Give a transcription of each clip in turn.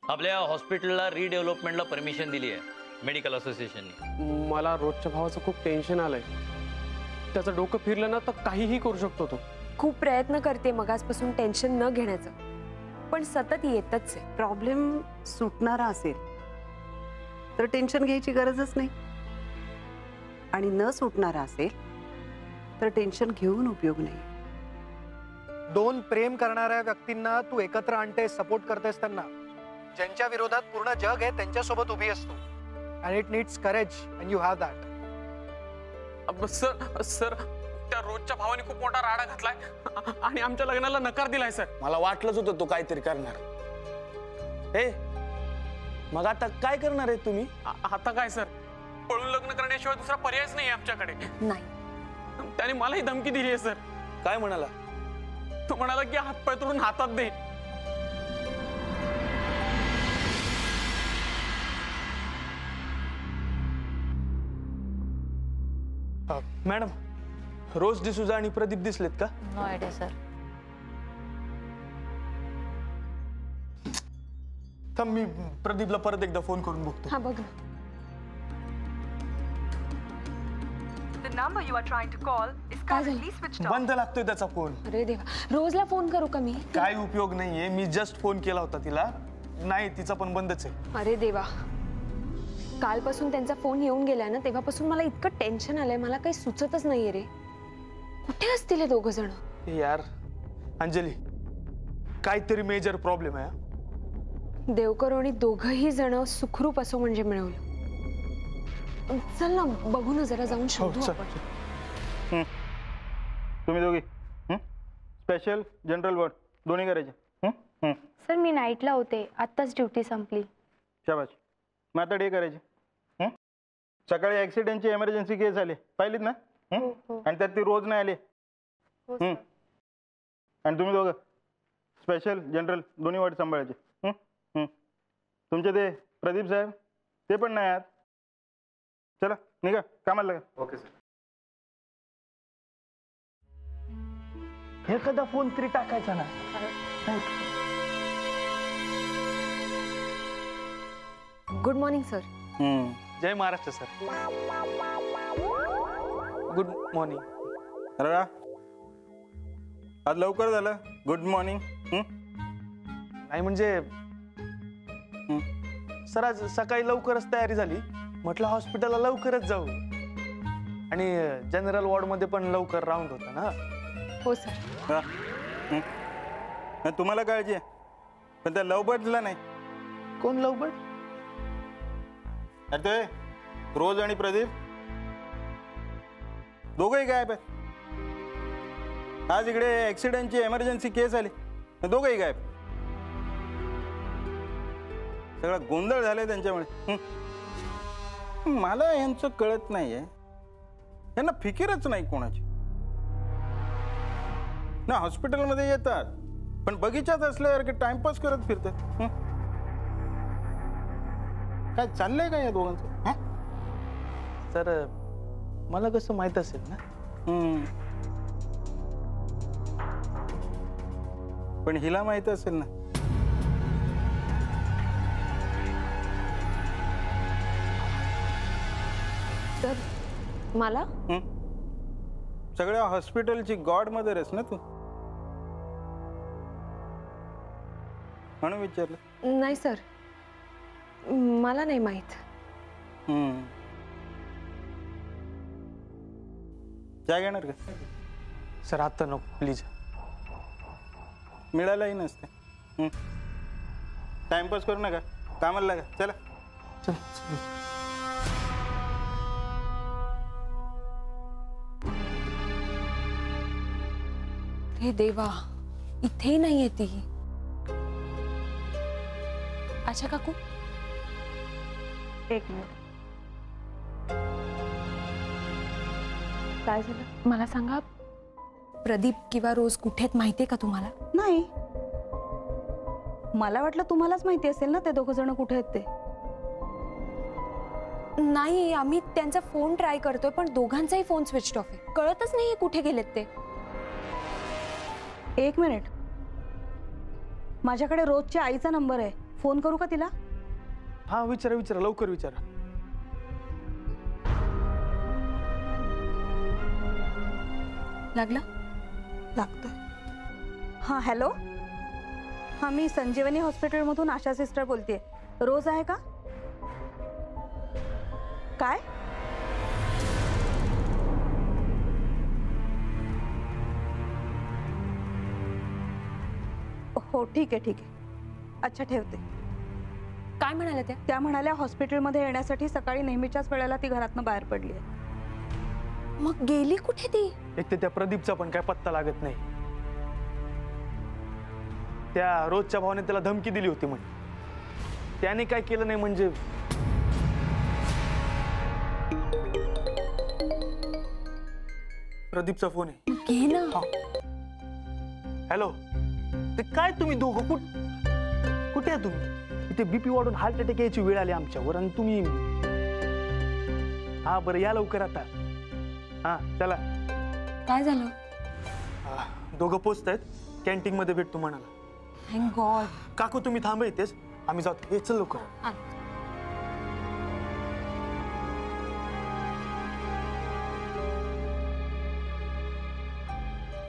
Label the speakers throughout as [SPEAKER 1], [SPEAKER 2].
[SPEAKER 1] आपल्या हॉस्पिटलला रिडेव्हलपमेंटला परमिशन दिली आहे मेडिकल असोसिएशनने।
[SPEAKER 2] मला रोजच्या भावाचं खूप टेन्शन आलंय, त्याचं डोकं फिरलं ना तर काहीही करू शकतो तो।
[SPEAKER 3] खूप प्रयत्न करते मगासपासून टेन्शन न घेण्याचं, पण सतत येतच आहे।
[SPEAKER 4] प्रॉब्लेम सुटणारा असेल तर टेन्शन घ्यायची गरजच नाही, आणि न सुटणारा असेल तर टेन्शन घेऊन उपयोग नाही।
[SPEAKER 5] दोन प्रेम करणाऱ्या व्यक्तींना तू एकत्र आणते, सपोर्ट करतेस त्यांना, ज्यांच्या विरोधात पूर्ण जग आहे त्यांच्यासोबत उभी असतो। and it needs courage and you have that.
[SPEAKER 2] Sir त्या रोजच्या भावाने खूप मोठा राडा घातलाय आणि आमच्या लग्नाला नकार दिलाय सर।
[SPEAKER 6] मला वाटलंच होतं तो काहीतरी करणार। ए मग आता काय करणार आहे तुम्ही?
[SPEAKER 2] आता काय सर, पळून लग्न करण्याशिवाय दुसरा पर्यायच नाही आमच्याकडे।
[SPEAKER 3] नाही,
[SPEAKER 2] त्याने मला ही धमकी दिली आहे सर।
[SPEAKER 6] काय म्हणाला?
[SPEAKER 2] तो म्हणाला की हातपाय तोडून हातात दे।
[SPEAKER 6] मॅडम, रोज डिसूजा आणि प्रदीप दिसलेत का?
[SPEAKER 7] No idea sir.
[SPEAKER 6] थांब, मी प्रदीपला परत एकदा फोन करून बघतो।
[SPEAKER 3] हा बघ ना।
[SPEAKER 8] The number you are trying to call is currently switched off.
[SPEAKER 6] बंद लागतोय त्याचा फोन।
[SPEAKER 3] अरे देवा, रोजला फोन करू का मी?
[SPEAKER 6] काय उपयोग नाहीये, मी जस्ट फोन केला होता तिला, नाही तिचा पण बंदच आहे।
[SPEAKER 3] अरे देवा, कालपासून त्यांचा फोन येऊन गेला ना, तेव्हापासून मला इतकं टेन्शन आलंय, मला काही सुचतच नाहीये रे। कुठे असतील हे दोघं जण?
[SPEAKER 6] यार अंजली, काहीतरी मेजर प्रॉब्लेम आहे।
[SPEAKER 3] देवकर आणि दोघही जण सुखरूप असो म्हणजे मिळवलं। चल ना, बघू ना जरा, जाऊन शोधू आपण।
[SPEAKER 9] तुम्ही दोघी स्पेशल जनरल वॉर्ड दोन्ही करायचे?
[SPEAKER 7] सर मी नाईटला होते, आत्ताच ड्युटी संपली।
[SPEAKER 9] शाबाश, मग आता डे करायचे। सकाळी ऍक्सिडेंटची इमर्जन्सी केस आली, पाहिलीत ना? आणि त्यात ती रोज नाही आली। आणि तुम्ही दोघं स्पेशल जनरल दोन्ही वॉर्ड सांभाळायचे। तुमचे ते प्रदीप साहेब ते पण नाही आहात। चला निघा, कामाला लागा।
[SPEAKER 6] Okay sir. एखादा फोन तरी टाकायचा ना।
[SPEAKER 3] Good morning sir.
[SPEAKER 6] जय महाराष्ट्र सर। Good morning.
[SPEAKER 9] अरे वा, आज लवकर झालं। Good morning.
[SPEAKER 6] नाही म्हणजे सर आज सकाळी लवकरच तयारी झाली, म्हटलं हॉस्पिटलला लवकरच जाऊ, आणि जनरल वॉर्ड मध्ये पण लवकर राऊंड होता ना।
[SPEAKER 3] हो सर।
[SPEAKER 9] तुम्हाला काळजी आहे, पण त्या लवबर्डला नाही।
[SPEAKER 6] कोण लवबर्ड?
[SPEAKER 9] अरे ते रोज आणि प्रदीप दोघंही गायब आहेत। आज इकडे ऍक्सिडेंटची इमर्जन्सी केस आली, दोघंही गायब। सगळा गोंधळ झालाय त्यांच्यामुळे। मला यांचं कळत नाहीये, यांना फिकीरच नाही कोणाची ना। हॉस्पिटलमध्ये येतात पण बगीचात असल्यावर टाइमपास करत फिरतात। काय चाललंय का या दोघांचं?
[SPEAKER 6] सर मला कसं माहित असेल ना?
[SPEAKER 9] पण हिला माहित असेल ना।
[SPEAKER 3] तर मला
[SPEAKER 9] सगळ्या हॉस्पिटलची गॉड मदर आहेस ना तू, म्हणून विचारलं।
[SPEAKER 3] नाही सर, मला नाही माहित।
[SPEAKER 9] चहा घेणार का?
[SPEAKER 6] सर आता नको प्लीज।
[SPEAKER 9] मिळालंही नसते। टाइमपास करू नका, कामाला लागा। चला
[SPEAKER 6] चल।
[SPEAKER 3] हे देवा, इथे नाहीये ती। अच्छा काकू,
[SPEAKER 7] एक मिनिट।
[SPEAKER 3] काय झालं मला सांगा। प्रदीप किंवा रोज कुठे आहेत माहितीये का तुम्हाला?
[SPEAKER 4] नाही, मला वाटलं तुम्हालाच माहिती असेल ना ते दोघं जण कुठे आहेत ते।
[SPEAKER 3] नाही, आम्ही त्यांचा फोन ट्राय करतोय पण दोघांचाही फोन स्विच ऑफ आहे, कळतच नाहीये कुठे गेलेत ते।
[SPEAKER 4] एक मिनिट, माझ्याकडे रोजच्या आईचा नंबर आहे,
[SPEAKER 10] फोन करू का तिला?
[SPEAKER 6] हा विचारा विचारा, लवकर विचारा.
[SPEAKER 3] लागला?
[SPEAKER 10] लागतोय. हां हॅलो, हां मी संजीवनी हॉस्पिटलमधून आशा सिस्टर बोलतेय. रोज आहे का? काय? हो ठीक आहे ठीक आहे. अच्छा ठेवते.
[SPEAKER 3] काय म्हणाल्या
[SPEAKER 10] त्या म्हणाल्या हॉस्पिटलमध्ये येण्यासाठी सकाळी नेहमीच्याच वेळेला ती घरातनं बाहेर पडली आहे.
[SPEAKER 3] मग गेली कुठे ती?
[SPEAKER 6] एक तर त्या प्रदीपचा पण काय पत्ता लागत नाही. त्या रोजच्या भावाने त्याला धमकी दिली होती म्हणे. त्याने काय केलं नाही म्हणजे. प्रदीपचा फोन आहे.
[SPEAKER 3] घे ना.
[SPEAKER 6] हॅलो, ते काय तुम्ही दोघं कुठे आहे तुम्ही? इथे बीपी वाढून हार्ट अटॅक यायची वेळ आली आमच्यावर आणि तुम्ही. हा बरं या लवकर आता. हा चला.
[SPEAKER 3] काय झालं?
[SPEAKER 6] दोघं पोचतायत. कॅन्टीन मध्ये भेटतो म्हणाला.
[SPEAKER 3] Thank God.
[SPEAKER 6] काकू तुम्ही थांबा इथेच, आम्ही जातो. हे चल लवकर.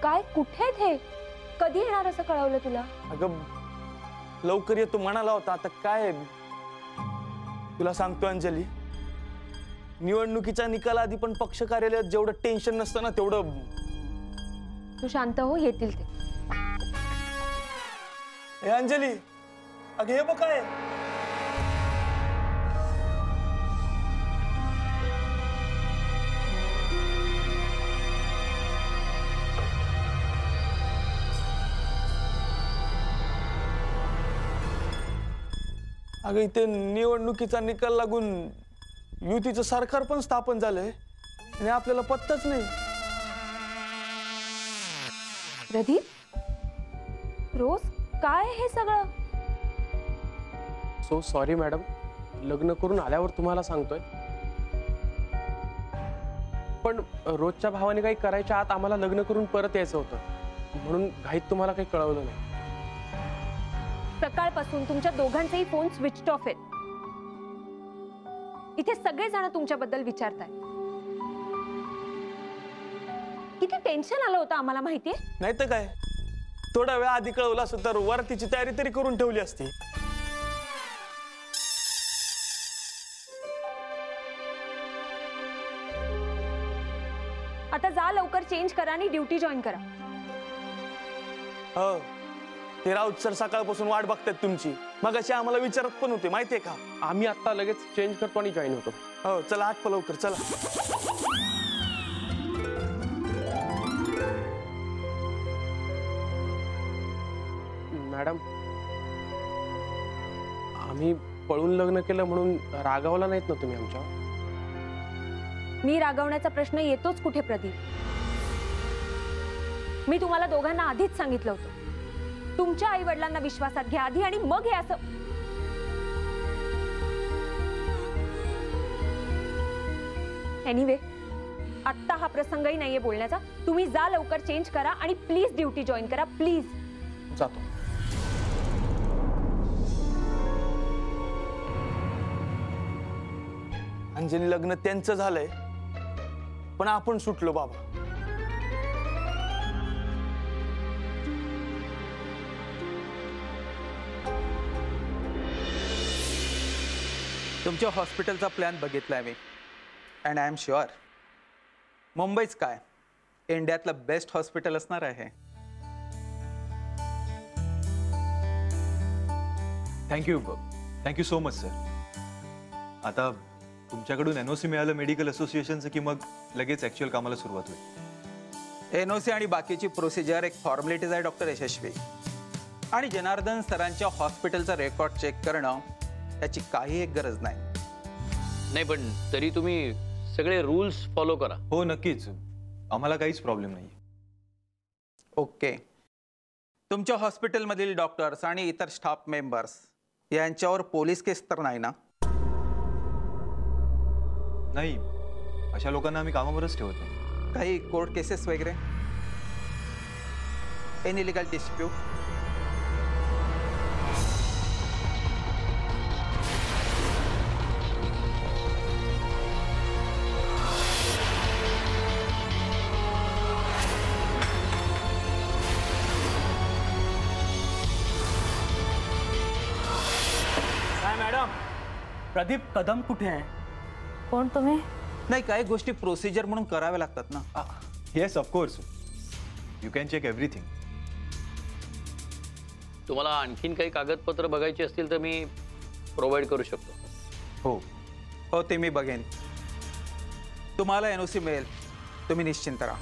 [SPEAKER 3] काय कुठे थे? कधी येणार असं कळवलं तुला?
[SPEAKER 6] अगं लवकर येतो म्हणाला होता. आता काय तुला सांगतो अंजली, निवडणुकीच्या निकालाआधी पण पक्ष कार्यालयात जेवढं टेन्शन नसतं ना तेवढं.
[SPEAKER 3] तू शांत हो, येतील ते.
[SPEAKER 6] हे अंजली, अगं हे बघ काय. अगं इथे निवडणुकीचा निकाल लागून युतीचं सरकार पण स्थापन झालंय आणि आपल्याला पत्ताच नाही.
[SPEAKER 3] प्रदीप, रोज काय हे सगळं?
[SPEAKER 2] सो सॉरी मॅडम, लग्न करून आल्यावर तुम्हाला सांगतोय. पण रोजच्या भावाने काही करायच्या आत आम्हाला लग्न करून परत यायचं होतं, म्हणून घाईत तुम्हाला काही कळवलं नाही.
[SPEAKER 3] सकाळपासून तुमच्या दोघांचेही फोन स्विच ऑफ आहेत. इथे सगळेजण तुमच्याबद्दल विचारताय. किती टेन्शन आलं होतं आम्हाला माहितीये.
[SPEAKER 6] नाही तर काय, थोडा वेळ आधी कळवलं असं तर वरतीची तयारी तरी करून ठेवली असती.
[SPEAKER 3] आता जा लवकर, चेंज करा आणि ड्युटी जॉईन करा.
[SPEAKER 6] हो, ते राऊत सर सकाळपासून वाट बघतात तुमची. मग अशी आम्हाला विचारत पण होते माहितीये का.
[SPEAKER 2] आम्ही आता लगेच चेंज करतो आणि जॉईन होतो.
[SPEAKER 6] हो चला, आठ लवकर चला.
[SPEAKER 2] मॅडम, आम्ही पळून लग्न केलं म्हणून रागावला नाहीत ना तुम्ही आमच्यावर?
[SPEAKER 3] मी रागवण्याचा प्रश्न येतोच कुठे प्रदीप? मी तुम्हाला दोघांना आधीच सांगितलं होतं, तुमच्या आई वडिलांना विश्वासात घ्या आधी आणि मग हे असं. एनिवे, आत्ता हा प्रसंगही नाहीये बोलण्याचा. तुम्ही जा लवकर, चेंज करा आणि प्लीज ड्युटी जॉईन करा, प्लीज.
[SPEAKER 2] जातो.
[SPEAKER 6] अंजली, लग्न त्यांचं झालंय पण आपण सुटलो बाबा.
[SPEAKER 11] तुमच्या हॉस्पिटलचा प्लॅन बघितलाय मी अँड आय एम शुअर मुंबईच काय इंडियातलं बेस्ट हॉस्पिटल असणार आहे.
[SPEAKER 12] Thank you so much sir. आता तुमच्याकडून NOC मिळालं मेडिकल असोसिएशनचं की मग लगेच ॲक्च्युअल कामाला सुरुवात होईल.
[SPEAKER 11] NOC आणि बाकीची प्रोसिजर एक फॉर्मॅलिटीज आहे डॉक्टर यशस्वी. आणि जनार्दन सरांच्या हॉस्पिटलचा रेकॉर्ड चेक करणं याची काही एक गरज
[SPEAKER 1] नाही. पण तरी तुम्ही सगळे रूल्स फॉलो करा.
[SPEAKER 12] हो नक्कीच, आम्हाला काहीच प्रॉब्लेम नाही.
[SPEAKER 11] ओके. तुमच्या हॉस्पिटलमधील डॉक्टर्स आणि इतर स्टाफ मेंबर्स यांच्यावर पोलीस केस तर नाही ना?
[SPEAKER 12] नाही, अशा लोकांना आम्ही कामावरच ठेवत नाही.
[SPEAKER 11] काही कोर्ट केसेस वगैरे? Any legal dispute?
[SPEAKER 13] काय मॅडम, प्रदीप कदम कुठे आहे?
[SPEAKER 7] कोण तुम्ही?
[SPEAKER 11] नाही, काही गोष्टी प्रोसिजर म्हणून कराव्या लागतात ना.
[SPEAKER 12] Yes of course, you can check everything.
[SPEAKER 1] तुम्हाला आणखीन काही कागदपत्र बघायची असतील तर मी प्रोव्हाइड करू शकतो.
[SPEAKER 11] हो हो, ते मी बघेन. तुम्हाला NOC मिळेल, तुम्ही निश्चिंत राहा.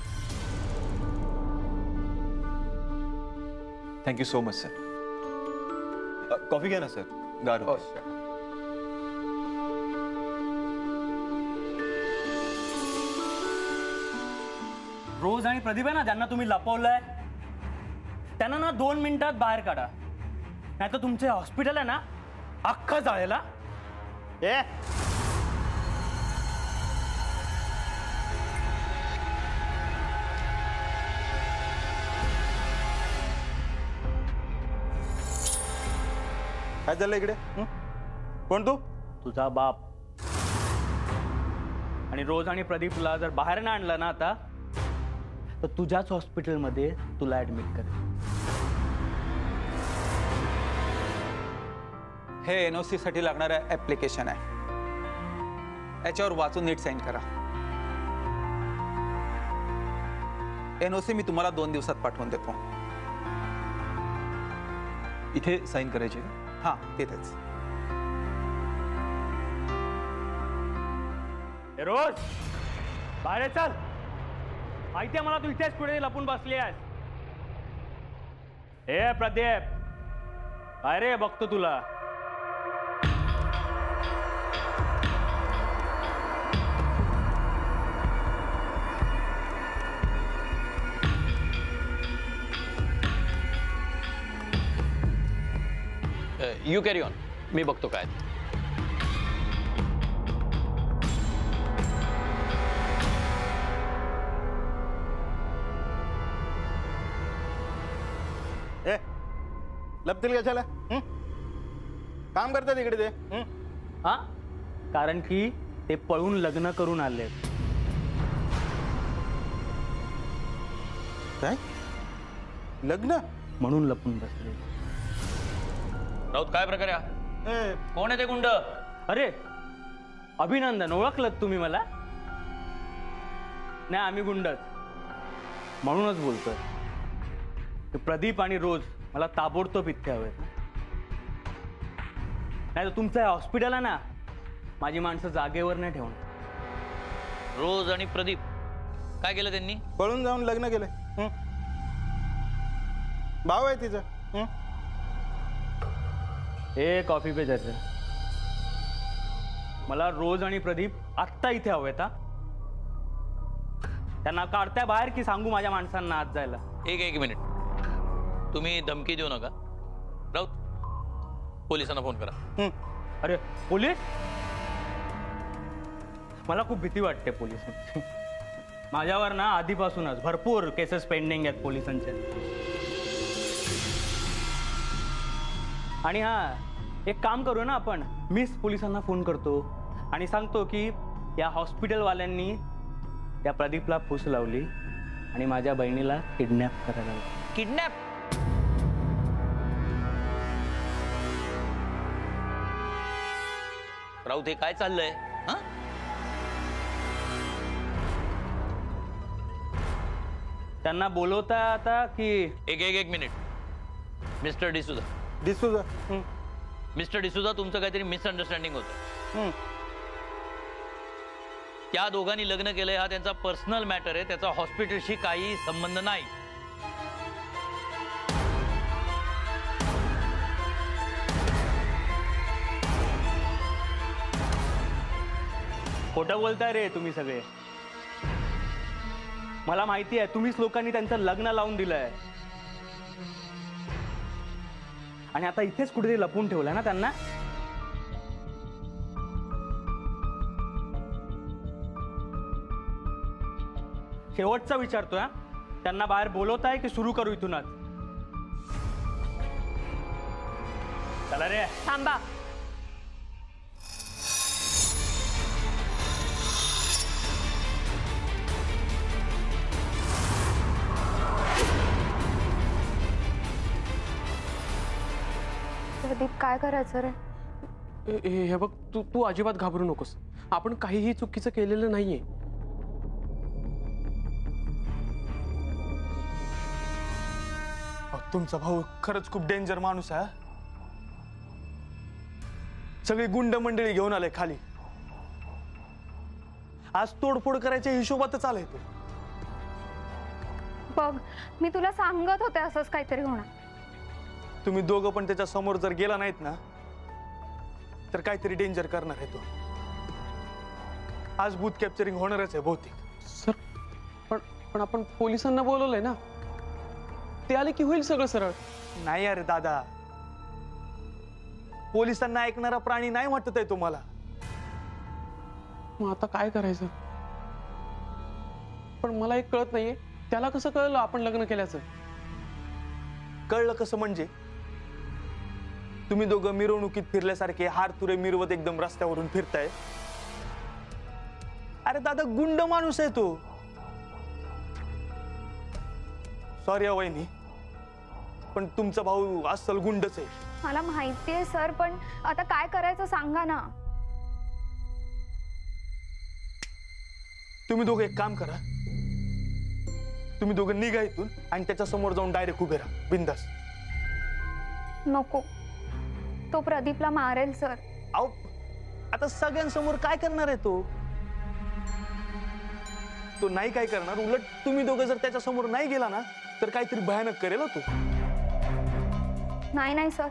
[SPEAKER 12] Thank you so much sir. Coffee घ्या ना सर, गार होते.
[SPEAKER 13] रोज आणि प्रदीप आहे ना, ज्यांना तुम्ही लपवलंय त्यांना ना 2 मिनिटात बाहेर काढा, नाही तर तुमचे हॉस्पिटल आहे ना अख्खं जाळेल.
[SPEAKER 9] ए काय चाललंय इकडे? कोण तू?
[SPEAKER 13] तुझा बाप. आणि रोज आणि प्रदीपला जर बाहेर नाही आणलं ना आता, तर तुझ्याच हॉस्पिटलमध्ये तुला ऍडमिट करेल.
[SPEAKER 11] हे NOC साठी लागणारं ऍप्लिकेशन आहे, याच्यावर वाचून नीट साईन करा. NOC मी तुम्हाला 2 दिवसात पाठवून देतो.
[SPEAKER 12] इथे साईन करायची?
[SPEAKER 11] हां, तिथेच.
[SPEAKER 13] रोज बाहेर चल, माहिती आहे मला तू इथेच कुठे लपून बसली आहेस. हे प्रदीप, अरे बघतो तुला.
[SPEAKER 1] यू कॅरी ऑन, मी बघतो काय.
[SPEAKER 9] ए लपतील कशाला? काम करतात इकडे ते.
[SPEAKER 13] हा, कारण की ते पळून लग्न करून आले.
[SPEAKER 9] काय लग्न?
[SPEAKER 13] म्हणून लपून बसले.
[SPEAKER 1] राऊत, काय प्रकार आहे? कोण आहे ते गुंड?
[SPEAKER 13] अरे अभिनंदन, ओळखलत तुम्ही मला? नाही, आम्ही गुंडच. म्हणूनच बोलतोय. प्रदीप आणि रोज मला ताबडतोब इथे हवेत, नाही तर तुमचं हॉस्पिटल आहे ना, माझी माणसं जागेवर नाही ठेवणार.
[SPEAKER 1] रोज आणि प्रदीप काय केलं त्यांनी?
[SPEAKER 9] पळून जाऊन लग्न केलंय. भाव आहे तिचं.
[SPEAKER 13] हे कॉफी पे चर्चा. मला रोज आणि प्रदीप आत्ता इथे हवेत. त्यांना काढताय बाहेर की सांगू माझ्या माणसांना आत जायला?
[SPEAKER 1] एक मिनिट, तुम्ही धमकी देऊ नका. राऊत, पोलिसांना फोन करा.
[SPEAKER 13] अरे पोलीस? मला खूप भीती वाटते पोलिसांची. माझ्यावर ना आधीपासूनच भरपूर केसेस पेंडिंग आहेत पोलिसांच्या. आणि हा, एक काम करू ना आपण, मीच पोलिसांना फोन करतो आणि सांगतो की या हॉस्पिटलवाल्यांनी त्या प्रदीपला फूस लावली आणि माझ्या बहिणीला किडनॅप करायला लावली.
[SPEAKER 1] किडनॅप? राऊत, हे काय चाललंय? हा,
[SPEAKER 13] त्यांना बोलवता आता की?
[SPEAKER 1] एक minute. Mister D'Souza. Mister D'Souza, तुमचं काहीतरी मिसअंडरस्टँडिंग होतं. त्या दोघांनी लग्न केलंय, हा त्यांचा पर्सनल मॅटर आहे, त्याचा हॉस्पिटलशी काही संबंध नाही.
[SPEAKER 13] खोटं बोलताय रे तुम्ही सगळे. मला माहिती आहे तुम्हीच लोकांनी त्यांचं लग्न लावून दिलंय आणि आता इथेच कुठेतरी लपून ठेवलंय ना त्यांना. शेवटचा विचारतोय, त्यांना बाहेर बोलवताय की सुरू करू इथूनच? चला रे.
[SPEAKER 3] थांबा.
[SPEAKER 7] प्रदीप, काय करायचं रे?
[SPEAKER 2] हे बघ, तू अजिबात घाबरू नकोस. आपण काहीही चुकीचं केलेलं नाहीये.
[SPEAKER 6] तुमचा भाऊ खरंच खूप डेंजर माणूस आहे. सगळी गुंड मंडळी घेऊन आले खाली. आज तोडफोड करायच्या हिशोबातच आलाय तो.
[SPEAKER 7] बघ, मी तुला सांगत होते असंच काहीतरी होणार.
[SPEAKER 6] तुम्ही दोघं पण त्याच्या समोर जर गेला नाहीत ना तर काहीतरी डेंजर करणार आहे तो. आज बूथ कॅप्चरिंग होणारच आहे बहुतेक.
[SPEAKER 2] सर, पण आपण पोलिसांना बोलवलंय ना, ते आले की होईल सगळं सरळ.
[SPEAKER 6] नाही अरे दादा, पोलिसांना ऐकणारा प्राणी नाही वाटत आहे तुम्हाला.
[SPEAKER 2] मग आता काय करायचं? पण मला एक कळत नाहीये, त्याला कसं कळलं आपण लग्न केल्याचं?
[SPEAKER 6] कळलं कसं म्हणजे? तुम्ही दोघं मिरवणुकीत फिरल्यासारखे हार तुरे मिरवत एकदम रस्त्यावरून फिरताय. अरे दादा, गुंड माणूस आहे तो. सॉरी वहिनी, पण तुमचा भाऊ अस्सल गुंडच आहे.
[SPEAKER 7] मला माहितीये सर, पण आता काय करायचं सांगा ना.
[SPEAKER 6] तुम्ही दोघं एक काम करा, तुम्ही दोघं निघा इथून आणि त्याच्या समोर जाऊन डायरेक्ट उभे राहा बिंदास.
[SPEAKER 7] नको, तो प्रदीपला मारेल सर.
[SPEAKER 6] अहो, आता सगळ्यांसमोर काय करणार आहे तो? तो नाही काय करणार. उलट तुम्ही दोघं जर त्याच्या समोर नाही गेला ना तर काहीतरी भयानक करेल तो.
[SPEAKER 7] नाही नाही सर,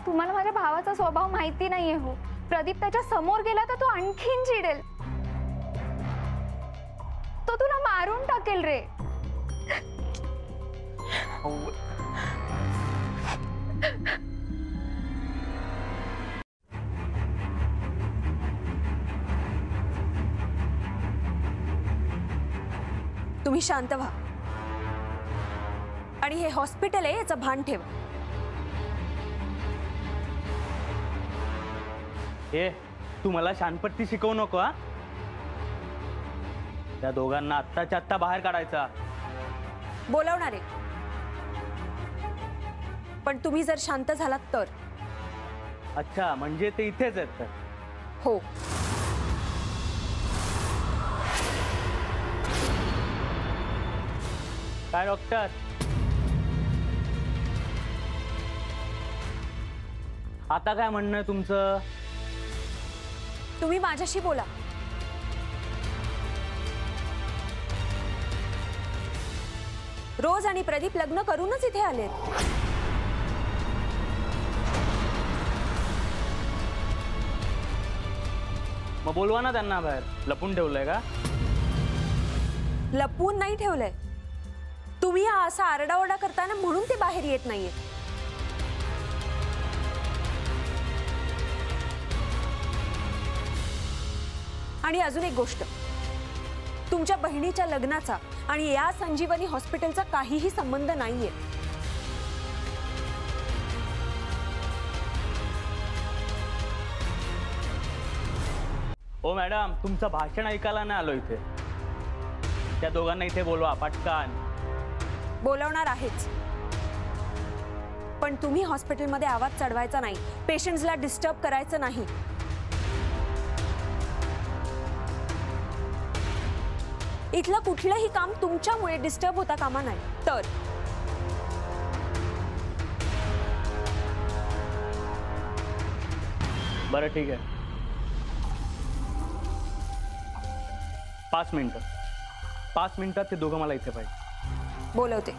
[SPEAKER 7] तुम्हाला माझ्या भावाचा स्वभाव माहिती नाहीये हो. प्रदीप त्याच्या समोर गेला तर तो आणखीन चिडेल. तो तुला मारून टाकेल रे.
[SPEAKER 3] तुम्ही शांत व्हा आणि हे हॉस्पिटल आहे याचं भान ठेवा.
[SPEAKER 13] हे तू मला शानपट्टी शिकवू नको हा. त्या दोघांना आत्ताच्या आत्ता बाहेर काढायचा.
[SPEAKER 3] बोलावणार आहे, पण तुम्ही जर शांत झालात तर.
[SPEAKER 13] अच्छा, म्हणजे ते इथेच आहेत तर?
[SPEAKER 3] हो.
[SPEAKER 13] काय डॉक्टर, आता काय म्हणणं आहे तुमचं?
[SPEAKER 3] तुम्ही माझ्याशी बोला. रोज आणि प्रदीप लग्न करूनच इथे आलेत.
[SPEAKER 13] मग बोलवा ना त्यांना बाहेर. लपून ठेवलंय का?
[SPEAKER 3] लपून नाही ठेवलंय. तुम्ही हा असा आरडाओरडा करताना म्हणून ते बाहेर येत नाहीये. आणि अजून एक गोष्ट, तुमच्या बहिणीच्या लग्नाचा आणि या संजीवनी हॉस्पिटलचा काहीही संबंध नाहीये.
[SPEAKER 13] ओ मॅडम, तुमचं भाषण ऐकायला नाही आलो इथे. त्या दोघांना इथे बोलवा पटकन.
[SPEAKER 3] बोलवणार आहेच, पण तुम्ही हॉस्पिटलमध्ये आवाज चढवायचा नाही. पेशंट्सला डिस्टर्ब करायचं नाही. इथलं कुठलंही काम तुमच्यामुळे डिस्टर्ब होता कामा नाही. तर
[SPEAKER 13] बरं ठीक आहे, 5 मिनिटं. 5 मिनिटात ते दोघं मला इथे पाहिजे.
[SPEAKER 3] बोलवते.